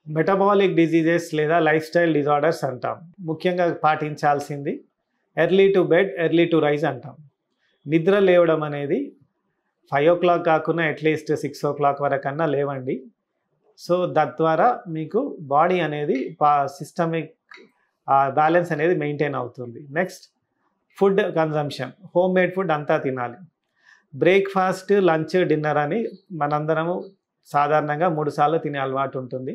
Metabolic diseases లేదా lifestyle disorders అంటాం. ముఖ్యంగా పాటించాల్సింది early to bed, early to rise అంటాం. నిద్ర లేవడం అనేది 5 కాకుండా అట్లీస్ట్ 6 వరకన్నా లేవండి. సో తద్వారా మీకు బాడీ అనేది సిస్టమిక్ బ్యాలెన్స్ అనేది మెయింటైన్ అవుతుంది. Next food consumption, home made food అంతా తినాలి. బ్రేక్ఫాస్ట్, లంచ్, డిన్నర్ అని మనందరము సాధారణంగా 3 సార్లు తినే అలవాటు ఉంటుంది.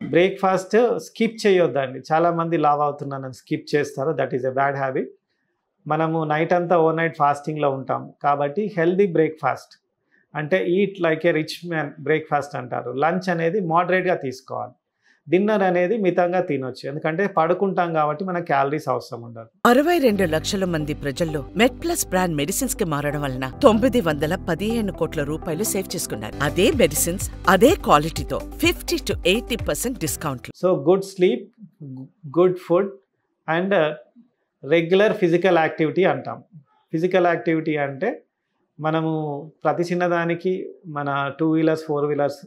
బ్రేక్ఫాస్ట్ స్కిప్ చేయొద్దండి. చాలామంది లావ్ అవుతున్నానని స్కిప్ చేస్తారు. That is a bad habit. మనము నైట్ అంతా ఓవర్ నైట్ ఫాస్టింగ్లో ఉంటాం కాబట్టి హెల్దీ బ్రేక్ఫాస్ట్ అంటే ఈట్ లైక్ ఏ రిచ్ మ్యాన్ బ్రేక్ఫాస్ట్ అంటారు. లంచ్ అనేది మోడరేట్గా తీసుకోవాలి. డిన్నర్ అనేది మితంగా తినొచ్చు, ఎందుకంటే పడుకుంటాం కాబట్టి మనకు క్యాలరీస్ అవసరం ఉండదు. 62 లక్షల మంది ప్రజల్లో మెడ్ప్లస్ బ్రాండ్ మెడిసిన్స్ కి మారడం వలన 915 కోట్ల రూపాయలు సేవ్ చేసుకున్నారు. అదే మెడిసిన్స్ అదే క్వాలిటీతో 50 to 80% discount. So good sleep, good food and regular physical activity అంటాం. ఫిజికల్ యాక్టివిటీ అంటే మనము ప్రతి చిన్నదానికి మన 2 వీలర్స్ 4 వీలర్స్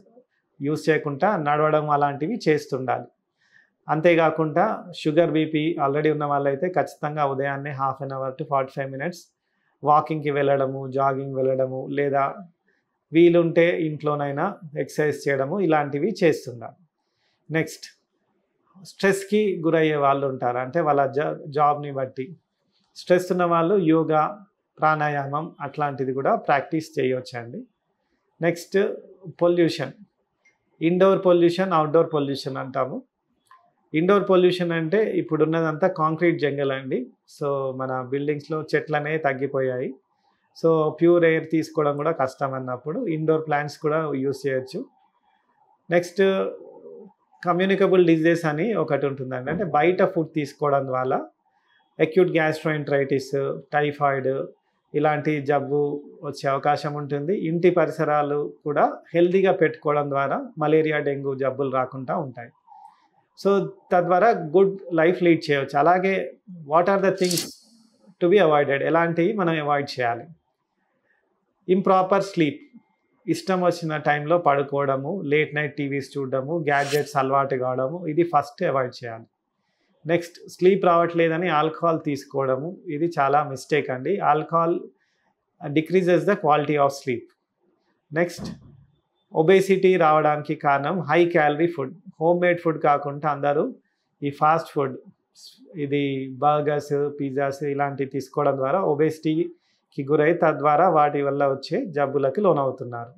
యూజ్ చేయకుండా నడవడం అలాంటివి చేస్తుండాలి. అంతేకాకుండా షుగర్ బీపీ ఆల్రెడీ ఉన్న వాళ్ళైతే ఖచ్చితంగా ఉదయాన్నే ½ an hour to 45 minutes వాకింగ్కి వెళ్ళడము, జాగింగ్ వెళ్ళడము, లేదా వీలుంటే ఇంట్లోనైనా ఎక్సర్సైజ్ చేయడము ఇలాంటివి చేస్తుండాలి. నెక్స్ట్ స్ట్రెస్కి గురయ్యే వాళ్ళు ఉంటారు, అంటే వాళ్ళ జాబ్ని బట్టి స్ట్రెస్ ఉన్న వాళ్ళు యోగా, ప్రాణాయామం అట్లాంటిది కూడా ప్రాక్టీస్ చేయవచ్చండి. Next pollution, indoor pollution, outdoor pollution అంటాము. ఇండోర్ పొల్యూషన్ అంటే ఇప్పుడున్నదంతా కాంక్రీట్ జంగల్ అండి. సో మన బిల్డింగ్స్లో చెట్లనే తగ్గిపోయాయి. సో ప్యూర్ ఎయిర్ తీసుకోవడం కూడా కష్టం అన్నప్పుడు ఇండోర్ ప్లాంట్స్ కూడా యూస్ చేయొచ్చు. నెక్స్ట్ కమ్యూనికబుల్ డిజీజెస్ అని ఒకటి ఉంటుందండి, అంటే బయట ఫుడ్ తీసుకోవడం వల్ల అక్యూట్ గ్యాస్ట్రోఎంటరైటిస్, టైఫాయిడ్ ఇలాంటి జబ్బు వచ్చే అవకాశం ఉంటుంది. ఇంటి పరిసరాలు కూడా హెల్తీగా పెట్టుకోవడం ద్వారా మలేరియా, డెంగ్యూ జబ్బులు రాకుండా ఉంటాయి. సో తద్వారా గుడ్ లైఫ్ లీడ్ చేయవచ్చు. అలాగే what are the things to be avoided, ఎలాంటివి మనం అవాయిడ్ చేయాలి? ఇంప్రాపర్ స్లీప్, ఇష్టం వచ్చిన టైంలో పడుకోవడము, లేట్ నైట్ టీవీస్ చూడడము, గ్యాడ్జెట్స్ అలవాటు కావడము, ఇది ఫస్ట్ అవాయిడ్ చేయాలి. నెక్స్ట్ స్లీప్ రావట్లేదని ఆల్కహాల్ తీసుకోవడము, ఇది చాలా మిస్టేక్ అండి. Alcohol decreases the quality of sleep. Next obesity రావడానికి కారణం high calorie food. Home made food కాకుండా అందరూ ఈ ఫాస్ట్ ఫుడ్, ఇది బర్గర్స్, పిజ్జాస్ ఇలాంటివి తీసుకోవడం ద్వారా ఒబేసిటీకి గురై తద్వారా వాటి వల్ల వచ్చే జబ్బులకి లోనవుతున్నారు.